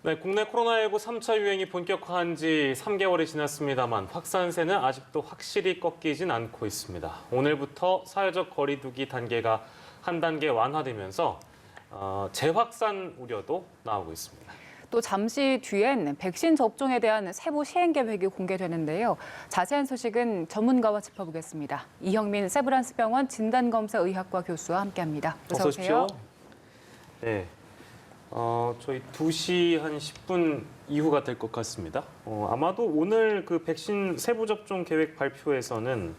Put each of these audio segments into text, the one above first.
네, 국내 코로나19 3차 유행이 본격화한 지 3개월이 지났습니다만 확산세는 아직도 확실히 꺾이진 않고 있습니다. 오늘부터 사회적 거리 두기 단계가 한 단계 완화되면서 재확산 우려도 나오고 있습니다. 또 잠시 뒤엔 백신 접종에 대한 세부 시행 계획이 공개되는데요. 자세한 소식은 전문가와 짚어보겠습니다. 이형민 세브란스병원 진단검사의학과 교수와 함께합니다. 어서 오세요. 네, 저희 2시 한 10분 이후가 될 것 같습니다. 아마도 오늘 그 백신 세부 접종 계획 발표에서는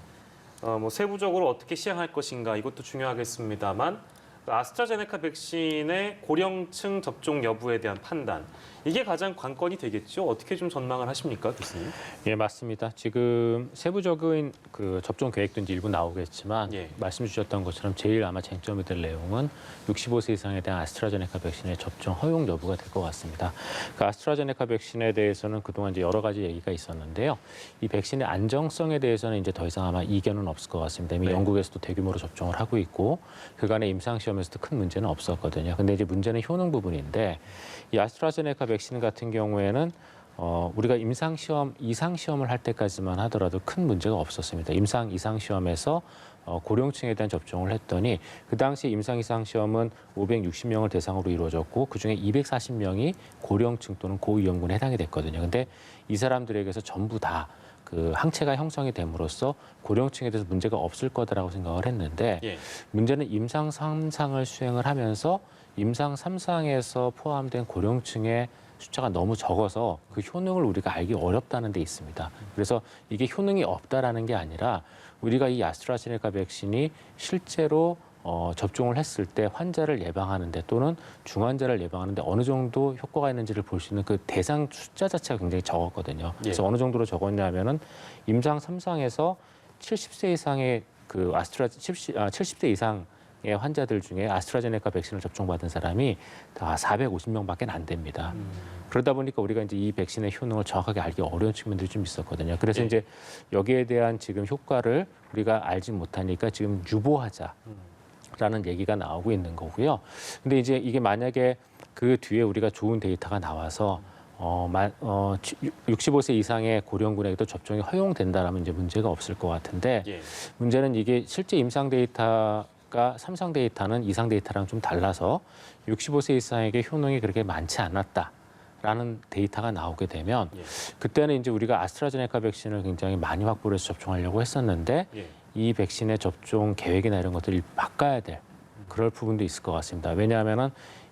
세부적으로 어떻게 시행할 것인가 이것도 중요하겠습니다만 아스트라제네카 백신의 고령층 접종 여부에 대한 판단, 이게 가장 관건이 되겠죠. 어떻게 좀 전망을 하십니까, 교수님? 예, 맞습니다. 지금 세부적인 그 접종 계획도 이제 일부 나오겠지만 말씀 주셨던 것처럼 제일 아마 쟁점이 될 내용은 65세 이상에 대한 아스트라제네카 백신의 접종 허용 여부가 될 것 같습니다. 그 아스트라제네카 백신에 대해서는 그동안 이제 여러 가지 얘기가 있었는데요. 이 백신의 안정성에 대해서는 이제 더 이상 아마 이견은 없을 것 같습니다. 이미 영국에서도 대규모로 접종을 하고 있고 그간의 임상시험에서도 큰 문제는 없었거든요. 근데 이제 문제는 효능 부분인데 이 아스트라제네카 백신 같은 경우에는 우리가 임상시험, 이상시험을 할 때까지만 하더라도 큰 문제가 없었습니다. 임상, 이상시험에서 고령층에 대한 접종을 했더니 그 당시 임상, 이상시험은 560명을 대상으로 이루어졌고 그중에 240명이 고령층 또는 고위험군에 해당이 됐거든요. 근데 이 사람들에게서 전부 다 그 항체가 형성이 됨으로써 고령층에 대해서 문제가 없을 거다라고 생각을 했는데 문제는 임상 3상을 수행을 하면서 임상 3상에서 포함된 고령층의 숫자가 너무 적어서 그 효능을 우리가 알기 어렵다는 데 있습니다. 그래서 이게 효능이 없다라는 게 아니라 우리가 이 아스트라제네카 백신이 실제로 접종을 했을 때 환자를 예방하는데 또는 중환자를 예방하는데 어느 정도 효과가 있는지를 볼 수 있는 그 대상 숫자 자체가 굉장히 적었거든요. 그래서 어느 정도로 적었냐면은 임상 3상에서 70세 이상의 그 70세 이상의 환자들 중에 아스트라제네카 백신을 접종받은 사람이 다 450명밖에 안 됩니다. 그러다 보니까 우리가 이제 이 백신의 효능을 정확하게 알기 어려운 측면들이 좀 있었거든요. 그래서 이제 여기에 대한 지금 효과를 우리가 알지 못하니까 지금 유보하자. 라는 얘기가 나오고 있는 거고요. 근데 이제 이게 만약에 그 뒤에 우리가 좋은 데이터가 나와서 65세 이상의 고령군에게도 접종이 허용된다라면 이제 문제가 없을 것 같은데 문제는 이게 실제 임상 데이터가 3상 데이터는 2상 데이터랑 좀 달라서 65세 이상에게 효능이 그렇게 많지 않았다. 라는 데이터가 나오게 되면 그때는 이제 우리가 아스트라제네카 백신을 굉장히 많이 확보를 해서 접종하려고 했었는데 이 백신의 접종 계획이나 이런 것들을 바꿔야 될 그럴 부분도 있을 것 같습니다. 왜냐하면은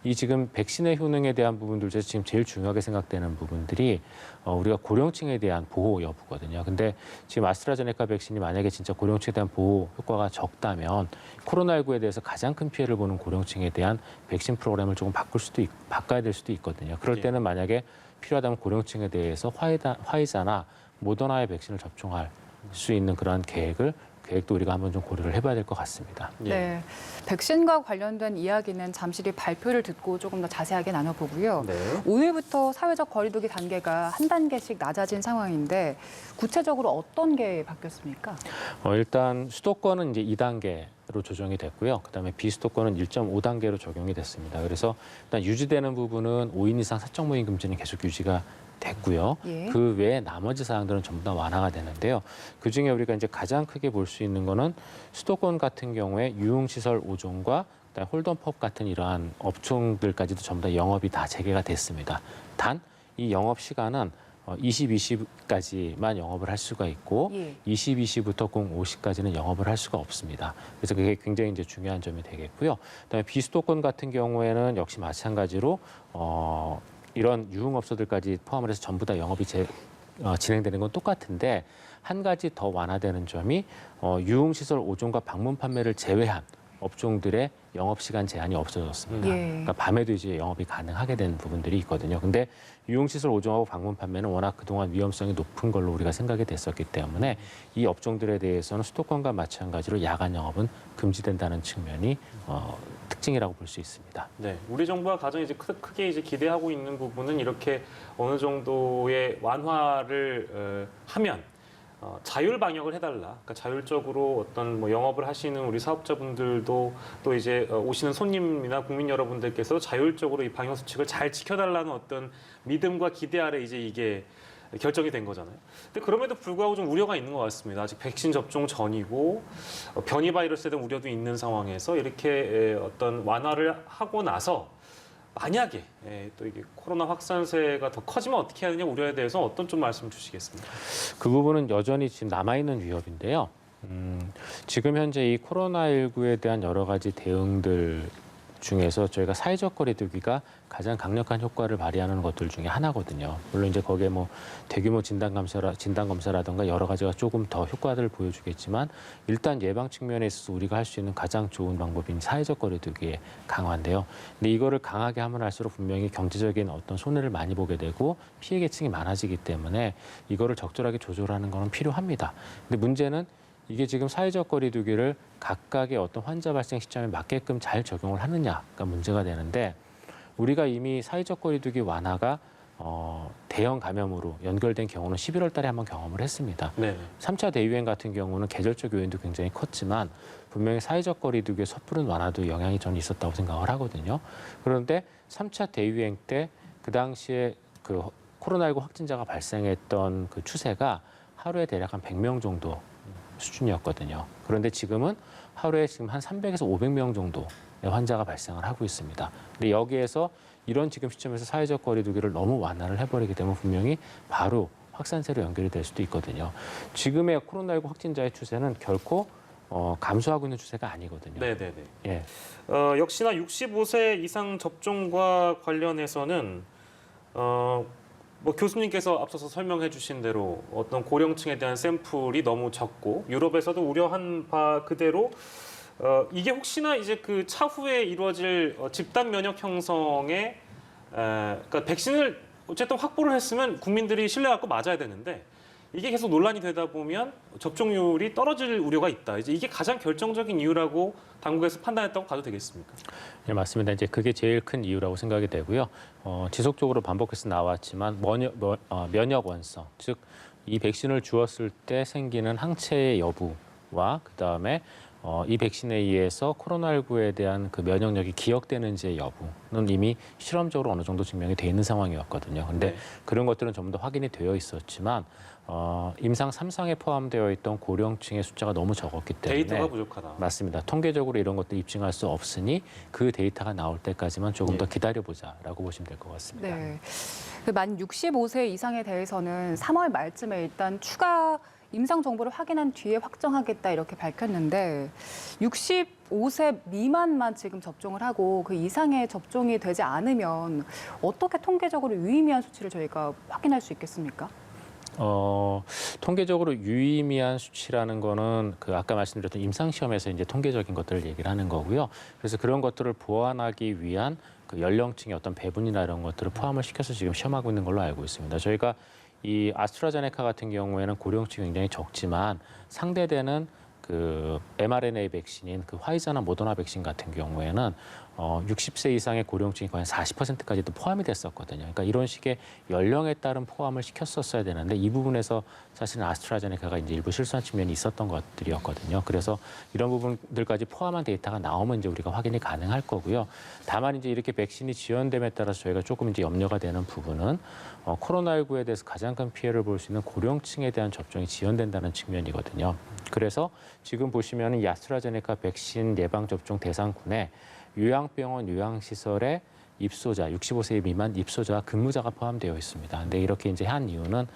이 지금 백신의 효능에 대한 부분들 중에서 지금 제일 중요하게 생각되는 부분들이 우리가 고령층에 대한 보호 여부거든요. 근데 지금 아스트라제네카 백신이 만약에 진짜 고령층에 대한 보호 효과가 적다면 코로나19에 대해서 가장 큰 피해를 보는 고령층에 대한 백신 프로그램을 조금 바꿔야 될 수도 있거든요. 그럴 때는 만약에 필요하다면 고령층에 대해서 화이자나 모더나의 백신을 접종할 수 있는 그런 계획도 우리가 한번 좀 고려를 해봐야 될 것 같습니다. 네, 백신과 관련된 이야기는 잠시 뒤 발표를 듣고 조금 더 자세하게 나눠보고요. 오늘부터 사회적 거리두기 단계가 한 단계씩 낮아진 상황인데 구체적으로 어떤 게 바뀌었습니까? 일단 수도권은 이제 2단계로 조정이 됐고요. 그다음에 비수도권은 1.5단계로 적용이 됐습니다. 그래서 일단 유지되는 부분은 5인 이상 사적 모임 금지는 계속 유지가 됐고요. 그 외에 나머지 사항들은 전부 다 완화가 되는데요. 그중에 우리가 이제 가장 크게 볼 수 있는 거는 수도권 같은 경우에 유흥시설 5종과 홀덤펍 같은 이러한 업종들까지도 전부 다 영업이 다 재개가 됐습니다. 단 이 영업 시간은 22시까지만 영업을 할 수가 있고 22시부터 05시까지는 영업을 할 수가 없습니다. 그래서 그게 굉장히 이제 중요한 점이 되겠고요. 그다음에 비수도권 같은 경우에는 역시 마찬가지로 이런 유흥업소들까지 포함을 해서 전부 다 영업이 진행되는 건 똑같은데 한 가지 더 완화되는 점이 유흥시설 5종과 방문 판매를 제외한 업종들의 영업시간 제한이 없어졌습니다. 그러니까 밤에도 이제 영업이 가능하게 된 부분들이 있거든요. 근데 유흥시설 5종하고 방문 판매는 워낙 그동안 위험성이 높은 걸로 우리가 생각이 됐었기 때문에 이 업종들에 대해서는 수도권과 마찬가지로 야간 영업은 금지된다는 측면이 특징이라고 볼 수 있습니다. 네, 우리 정부가 가장 이제 크게 이제 기대하고 있는 부분은 이렇게 어느 정도의 완화를 하면 자율 방역을 해달라. 그러니까 자율적으로 어떤 뭐 영업을 하시는 우리 사업자분들도 또 이제 오시는 손님이나 국민 여러분들께서 자율적으로 이 방역 수칙을 잘 지켜달라는 어떤 믿음과 기대 아래 이제 이게 결정이 된 거잖아요. 근데 그럼에도 불구하고 좀 우려가 있는 것 같습니다. 아직 백신 접종 전이고 변이 바이러스에 대한 우려도 있는 상황에서 이렇게 어떤 완화를 하고 나서 만약에 또 이게 코로나 확산세가 더 커지면 어떻게 해야 되냐 우려에 대해서 어떤 좀 말씀 주시겠습니까? 그 부분은 여전히 지금 남아있는 위협인데요. 지금 현재 이 코로나19에 대한 여러 가지 대응들 중에서 저희가 사회적 거리 두기가 가장 강력한 효과를 발휘하는 것들 중에 하나거든요. 물론 이제 거기에 뭐 대규모 진단 검사라든가 여러 가지가 조금 더 효과를 보여주겠지만 일단 예방 측면에 있어서 우리가 할 수 있는 가장 좋은 방법인 사회적 거리 두기의 강화인데요. 근데 이거를 강하게 하면 할수록 분명히 경제적인 어떤 손해를 많이 보게 되고 피해 계층이 많아지기 때문에 이거를 적절하게 조절하는 거는 필요합니다. 근데 문제는 이게 지금 사회적 거리 두기를 각각의 어떤 환자 발생 시점에 맞게끔 잘 적용을 하느냐가 문제가 되는데 우리가 이미 사회적 거리 두기 완화가 대형 감염으로 연결된 경우는 11월 달에 한번 경험을 했습니다. 네. 3차 대유행 같은 경우는 계절적 요인도 굉장히 컸지만 분명히 사회적 거리 두기의 섣부른 완화도 영향이 저는 있었다고 생각을 하거든요. 그런데 3차 대유행 때 그 당시에 그 코로나19 확진자가 발생했던 그 추세가 하루에 대략 한 100명 정도 수준이었거든요. 그런데 지금은 하루에 지금 한 300에서 500명 정도의 환자가 발생을 하고 있습니다. 근데 여기에서 이런 지금 시점에서 사회적 거리 두기를 너무 완화를 해버리게 되면 분명히 바로 확산세로 연결이 될 수도 있거든요. 지금의 코로나19 확진자의 추세는 결코 감소하고 있는 추세가 아니거든요. 네네네. 예. 역시나 65세 이상 접종과 관련해서는 뭐 교수님께서 앞서서 설명해 주신 대로 어떤 고령층에 대한 샘플이 너무 적고 유럽에서도 우려한 바 그대로 이게 혹시나 이제 그 차후에 이루어질 집단 면역 형성에 그러니까 백신을 어쨌든 확보를 했으면 국민들이 신뢰하고 맞아야 되는데 이게 계속 논란이 되다 보면 접종률이 떨어질 우려가 있다. 이제 이게 가장 결정적인 이유라고 당국에서 판단했다고 봐도 되겠습니까? 네, 맞습니다. 이제 그게 제일 큰 이유라고 생각이 되고요. 지속적으로 반복해서 나왔지만 면역 원성, 즉 이 백신을 주었을 때 생기는 항체의 여부와 그다음에 이 백신에 의해서 코로나19에 대한 그 면역력이 기억되는지의 여부는 이미 실험적으로 어느 정도 증명이 돼 있는 상황이었거든요. 근데 네. 그런 것들은 전부 다 확인이 되어 있었지만 임상 3상에 포함되어 있던 고령층의 숫자가 너무 적었기 때문에 데이터가 부족하다. 맞습니다. 통계적으로 이런 것도 입증할 수 없으니 그 데이터가 나올 때까지만 조금 더 기다려보자라고 보시면 될 것 같습니다. 네. 만 65세 이상에 대해서는 3월 말쯤에 일단 추가 임상 정보를 확인한 뒤에 확정하겠다 이렇게 밝혔는데 65세 미만만 지금 접종을 하고 그 이상의 접종이 되지 않으면 어떻게 통계적으로 유의미한 수치를 저희가 확인할 수 있겠습니까? 통계적으로 유의미한 수치라는 거는 그 아까 말씀드렸던 임상 시험에서 이제 통계적인 것들을 얘기를 하는 거고요. 그래서 그런 것들을 보완하기 위한 그 연령층의 어떤 배분이나 이런 것들을 포함을 시켜서 지금 시험하고 있는 걸로 알고 있습니다. 저희가 이 아스트라제네카 같은 경우에는 고령층이 굉장히 적지만 상대되는 그 mRNA 백신인 그 화이자나 모더나 백신 같은 경우에는 60세 이상의 고령층이 거의 40%까지도 포함이 됐었거든요. 그러니까 이런 식의 연령에 따른 포함을 시켰었어야 되는데 이 부분에서 사실은 아스트라제네카가 이제 일부 실수한 측면이 있었던 것들이었거든요. 그래서 이런 부분들까지 포함한 데이터가 나오면 이제 우리가 확인이 가능할 거고요. 다만 이제 이렇게 백신이 지연됨에 따라서 저희가 조금 이제 염려가 되는 부분은 코로나19에 대해서 가장 큰 피해를 볼 수 있는 고령층에 대한 접종이 지연된다는 측면이거든요. 그래서 지금 보시면 이 아스트라제네카 백신 예방 접종 대상군에 요양병원, 요양시설에 입소자, 65세 미만 입소자, 근무자가 포함되어 있습니다. 근데 이렇게 이제 한 이유는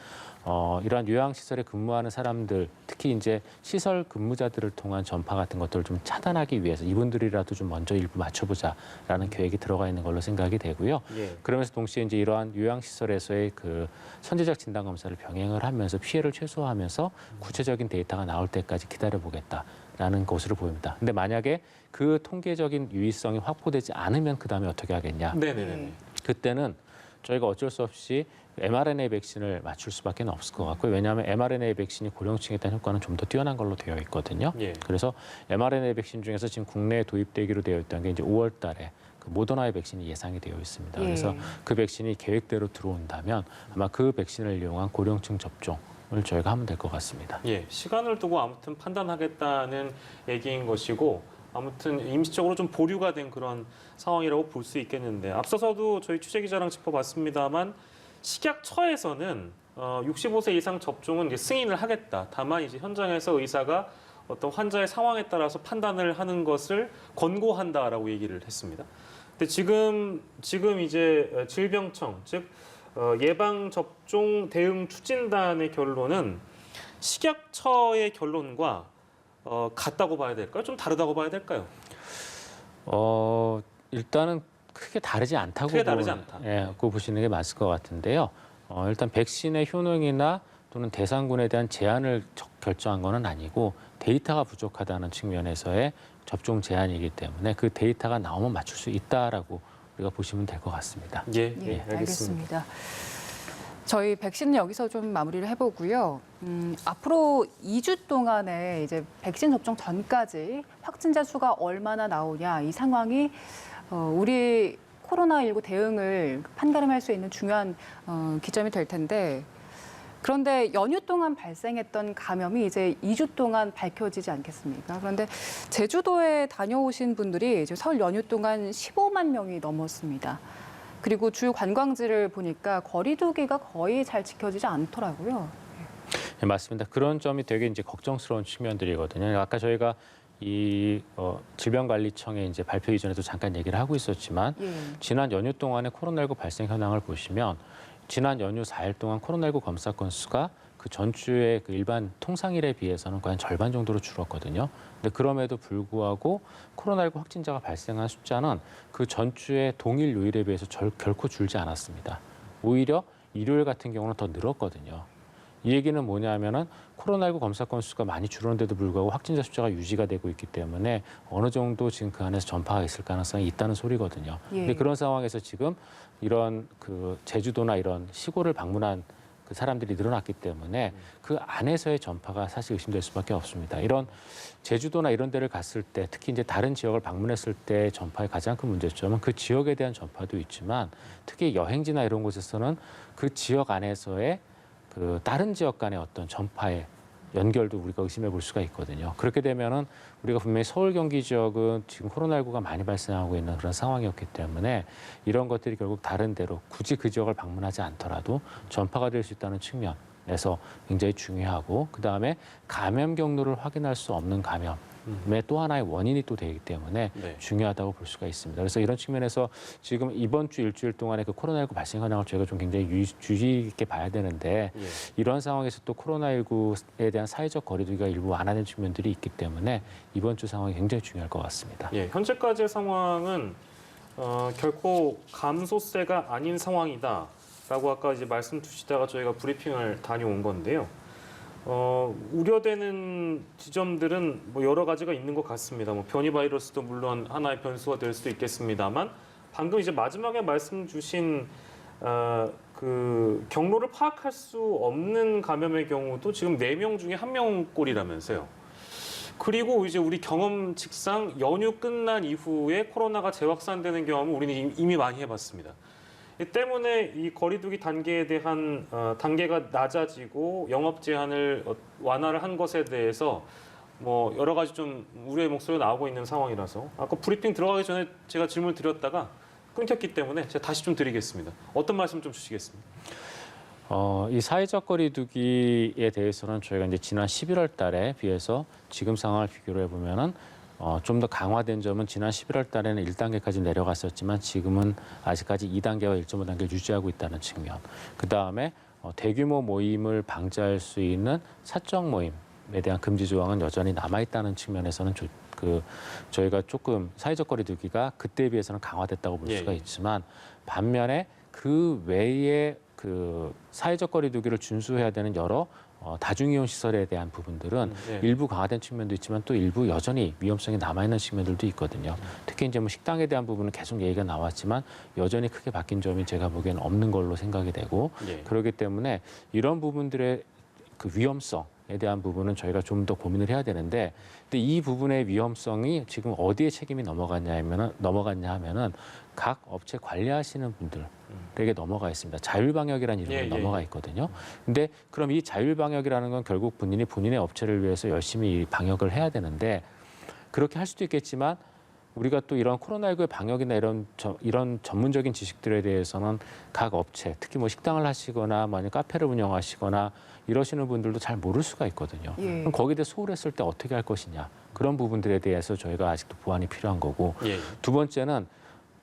이러한 요양시설에 근무하는 사람들, 특히 이제 시설 근무자들을 통한 전파 같은 것들을 좀 차단하기 위해서 이분들이라도 좀 먼저 일부 맞춰보자라는 계획이 들어가 있는 걸로 생각이 되고요. 예. 그러면서 동시에 이제 이러한 요양시설에서의 그 선제적 진단 검사를 병행을 하면서 피해를 최소화하면서 구체적인 데이터가 나올 때까지 기다려보겠다라는 것으로 보입니다. 근데 만약에 그 통계적인 유의성이 확보되지 않으면 그 다음에 어떻게 하겠냐? 네네네. 그때는 저희가 어쩔 수 없이 mRNA 백신을 맞출 수밖에 없을 것 같고요. 왜냐하면 mRNA 백신이 고령층에 대한 효과는 좀 더 뛰어난 걸로 되어 있거든요. 예. 그래서 mRNA 백신 중에서 지금 국내에 도입되기로 되어 있던 게 이제 5월 달에 그 모더나의 백신이 예상이 되어 있습니다. 예. 그래서 그 백신이 계획대로 들어온다면 아마 그 백신을 이용한 고령층 접종 저희가 하면 될 것 같습니다. 예, 시간을 두고 아무튼 판단하겠다는 얘기인 것이고 아무튼 임시적으로 좀 보류가 된 그런 상황이라고 볼 수 있겠는데 앞서서도 저희 취재기자랑 짚어봤습니다만 식약처에서는 65세 이상 접종은 이제 승인을 하겠다. 다만 이제 현장에서 의사가 어떤 환자의 상황에 따라서 판단을 하는 것을 권고한다라고 얘기를 했습니다. 근데 지금 이제 질병청 즉 예방 접종 대응 추진단의 결론은 식약처의 결론과 같다고 봐야 될까요? 좀 다르다고 봐야 될까요? 일단은 크게 다르지 않다고 보시는 게 맞을 것 같은데요. 일단 백신의 효능이나 또는 대상군에 대한 제한을 결정한 것은 아니고 데이터가 부족하다는 측면에서의 접종 제한이기 때문에 그 데이터가 나오면 맞출 수 있다라고 우리가 보시면 될 것 같습니다. 예, 알겠습니다. 저희 백신은 여기서 좀 마무리를 해보고요. 앞으로 2주 동안에 이제 백신 접종 전까지 확진자 수가 얼마나 나오냐 이 상황이 우리 코로나19 대응을 판가름할 수 있는 중요한 기점이 될 텐데 그런데 연휴 동안 발생했던 감염이 이제 2주 동안 밝혀지지 않겠습니까? 그런데 제주도에 다녀오신 분들이 이제 설 연휴 동안 15만 명이 넘었습니다. 그리고 주 관광지를 보니까 거리 두기가 거의 잘 지켜지지 않더라고요. 네, 맞습니다. 그런 점이 되게 이제 걱정스러운 측면들이거든요. 아까 저희가 이 질병관리청의 이제 발표 이전에도 잠깐 얘기를 하고 있었지만 지난 연휴 동안의 코로나19 발생 현황을 보시면 지난 연휴 4일 동안 코로나19 검사 건수가 그 전주의 그 일반 통상일에 비해서는 거의 한 절반 정도로 줄었거든요. 근데 그럼에도 불구하고 코로나19 확진자가 발생한 숫자는 그 전주의 동일 요일에 비해서 결코 줄지 않았습니다. 오히려 일요일 같은 경우는 더 늘었거든요. 이 얘기는 뭐냐면은 코로나19 검사 건수가 많이 줄었는데도 불구하고 확진자 숫자가 유지가 되고 있기 때문에 어느 정도 지금 그 안에서 전파가 있을 가능성이 있다는 소리거든요. 근데 그런 상황에서 지금 이런 그 제주도나 이런 시골을 방문한 그 사람들이 늘어났기 때문에 그 안에서의 전파가 사실 의심될 수밖에 없습니다. 이런 제주도나 이런 데를 갔을 때 특히 이제 다른 지역을 방문했을 때 전파의 가장 큰 문제점은 그 지역에 대한 전파도 있지만 특히 여행지나 이런 곳에서는 그 지역 안에서의 그 다른 지역 간의 어떤 전파의 연결도 우리가 의심해 볼 수가 있거든요. 그렇게 되면은 우리가 분명히 서울 경기 지역은 지금 코로나19가 많이 발생하고 있는 그런 상황이었기 때문에 이런 것들이 결국 다른 데로 굳이 그 지역을 방문하지 않더라도 전파가 될 수 있다는 측면에서 굉장히 중요하고 그다음에 감염 경로를 확인할 수 없는 감염의 또 하나의 원인이 또 되기 때문에 중요하다고 볼 수가 있습니다. 그래서 이런 측면에서 지금 이번 주 일주일 동안의 그 코로나19 발생 현황을 저희가 좀 굉장히 주의 깊게 봐야 되는데 이런 상황에서 또 코로나19에 대한 사회적 거리두기가 일부 완화된 측면들이 있기 때문에 이번 주 상황이 굉장히 중요할 것 같습니다. 예, 현재까지의 상황은 결코 감소세가 아닌 상황이다라고 아까 이제 말씀 주시다가 저희가 브리핑을 다녀온 건데요. 우려되는 지점들은 뭐 여러 가지가 있는 것 같습니다. 뭐 변이 바이러스도 물론 하나의 변수가 될 수도 있겠습니다만 방금 이제 마지막에 말씀 주신 그 경로를 파악할 수 없는 감염의 경우도 지금 4명 중에 1명꼴이라면서요. 그리고 이제 우리 경험칙상 연휴 끝난 이후에 코로나가 재확산되는 경험은 우리는 이미 많이 해봤습니다. 이 때문에 이 거리두기 단계에 대한 단계가 낮아지고 영업 제한을 완화를 한 것에 대해서 뭐 여러 가지 좀 우려의 목소리가 나오고 있는 상황이라서 아까 브리핑 들어가기 전에 제가 질문을 드렸다가 끊겼기 때문에 제가 다시 좀 드리겠습니다. 어떤 말씀 좀 주시겠습니까? 이 사회적 거리두기에 대해서는 저희가 이제 지난 11월 달에 비해서 지금 상황을 비교를 해보면은 좀 더 강화된 점은 지난 11월 달에는 1단계까지 내려갔었지만 지금은 아직까지 2단계와 1.5단계를 유지하고 있다는 측면. 그다음에 대규모 모임을 방지할 수 있는 사적 모임에 대한 금지 조항은 여전히 남아있다는 측면에서는 저희가 조금 사회적 거리두기가 그때에 비해서는 강화됐다고 볼 수가 있지만 반면에 그 외에 그 사회적 거리두기를 준수해야 되는 여러 다중이용 시설에 대한 부분들은 일부 강화된 측면도 있지만 또 일부 여전히 위험성이 남아있는 측면들도 있거든요. 특히 이제 뭐 식당에 대한 부분은 계속 얘기가 나왔지만 여전히 크게 바뀐 점이 제가 보기에는 없는 걸로 생각이 되고 그렇기 때문에 이런 부분들의 그 위험성에 대한 부분은 저희가 좀 더 고민을 해야 되는데 근데 이 부분의 위험성이 지금 어디에 책임이 넘어갔냐 하면은 각 업체 관리하시는 분들 에게 넘어가 있습니다. 자율방역이라는 이름으로 예, 넘어가 있거든요. 근데 그럼 이 자율방역이라는 건 결국 본인의 업체를 위해서 열심히 이 방역을 해야 되는데 그렇게 할 수도 있겠지만 우리가 또 이런 코로나19의 방역이나 이런 전문적인 지식들에 대해서는 각 업체, 특히 뭐 식당을 하시거나 만약 카페를 운영하시거나 이러시는 분들도 잘 모를 수가 있거든요. 예. 그럼 거기에 대해 소홀했을 때 어떻게 할 것이냐. 그런 부분들에 대해서 저희가 아직도 보완이 필요한 거고 예. 두 번째는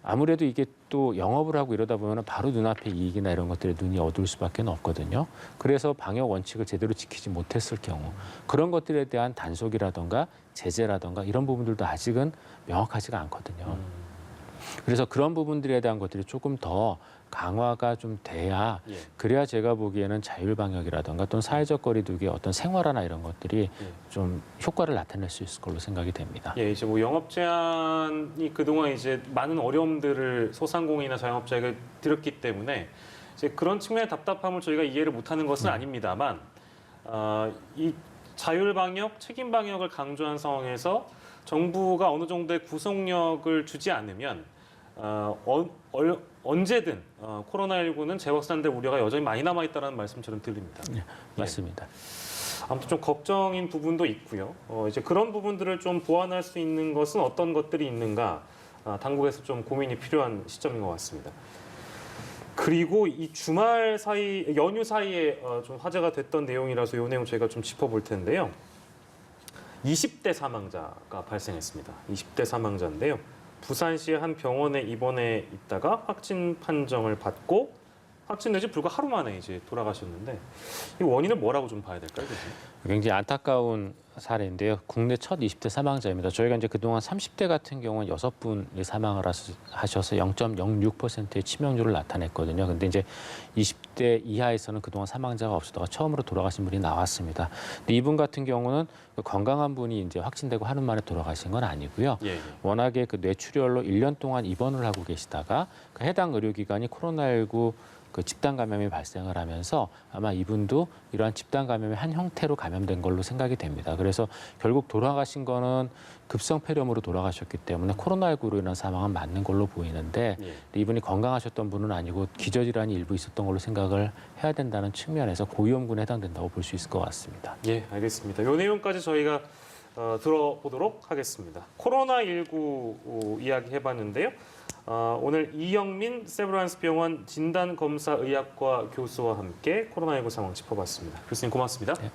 아무래도 이게 또 영업을 하고 이러다 보면 바로 눈앞에 이익이나 이런 것들에 눈이 어두울 수밖에 없거든요. 그래서 방역 원칙을 제대로 지키지 못했을 경우 그런 것들에 대한 단속이라든가 제재라든가 이런 부분들도 아직은 명확하지가 않거든요. 그래서 그런 부분들에 대한 것들이 조금 더 강화가 좀 돼야 예. 그래야 제가 보기에는 자율방역이라든가 또는 사회적 거리두기의 어떤 생활화나 이런 것들이 좀 효과를 나타낼 수 있을 걸로 생각이 됩니다. 예, 이제 뭐 영업 제한이 그동안 이제 많은 어려움들을 소상공인이나 자영업자에게 드렸기 때문에 이제 그런 측면의 답답함을 저희가 이해를 못하는 것은 아닙니다만 이 자율 방역, 책임 방역을 강조한 상황에서 정부가 어느 정도의 구속력을 주지 않으면 언제든 코로나19는 재확산될 우려가 여전히 많이 남아 있다는 말씀처럼 들립니다. 네, 맞습니다. 아무튼 좀 걱정인 부분도 있고요. 이제 그런 부분들을 좀 보완할 수 있는 것은 어떤 것들이 있는가 당국에서 좀 고민이 필요한 시점인 것 같습니다. 그리고 이 주말 사이, 연휴 사이에 좀 화제가 됐던 내용이라서 이 내용 저희가 좀 짚어볼 텐데요. 20대 사망자가 발생했습니다. 20대 사망자인데요. 부산시의 한 병원에 입원해 있다가 확진 판정을 받고 확진된 지 불과 하루 만에 이제 돌아가셨는데 이 원인을 뭐라고 좀 봐야 될까요, 교수님? 굉장히 안타까운 사례인데요. 국내 첫 20대 사망자입니다. 저희가 이제 그동안 30대 같은 경우는 6분이 사망을 하셔서 0.06%의 치명률을 나타냈거든요. 근데 이제 20대 이하에서는 그동안 사망자가 없었다가 처음으로 돌아가신 분이 나왔습니다. 근데 이분 같은 경우는 건강한 분이 이제 확진되고 하루 만에 돌아가신 건 아니고요. 예. 워낙에 그 뇌출혈로 1년 동안 입원을 하고 계시다가 그 해당 의료기관이 코로나19 그 집단 감염이 발생을 하면서 아마 이분도 이러한 집단 감염의 한 형태로 감염된 걸로 생각이 됩니다. 그래서 결국 돌아가신 거는 급성 폐렴으로 돌아가셨기 때문에 코로나19로 인한 사망은 맞는 걸로 보이는데 이분이 건강하셨던 분은 아니고 기저질환이 일부 있었던 걸로 생각을 해야 된다는 측면에서 고위험군에 해당된다고 볼 수 있을 것 같습니다. 예, 알겠습니다. 이 내용까지 저희가 들어보도록 하겠습니다. 코로나19 이야기 해봤는데요. 오늘 이영민 세브란스 병원 진단검사의학과 교수와 함께 코로나19 상황 짚어봤습니다. 교수님 고맙습니다. 네.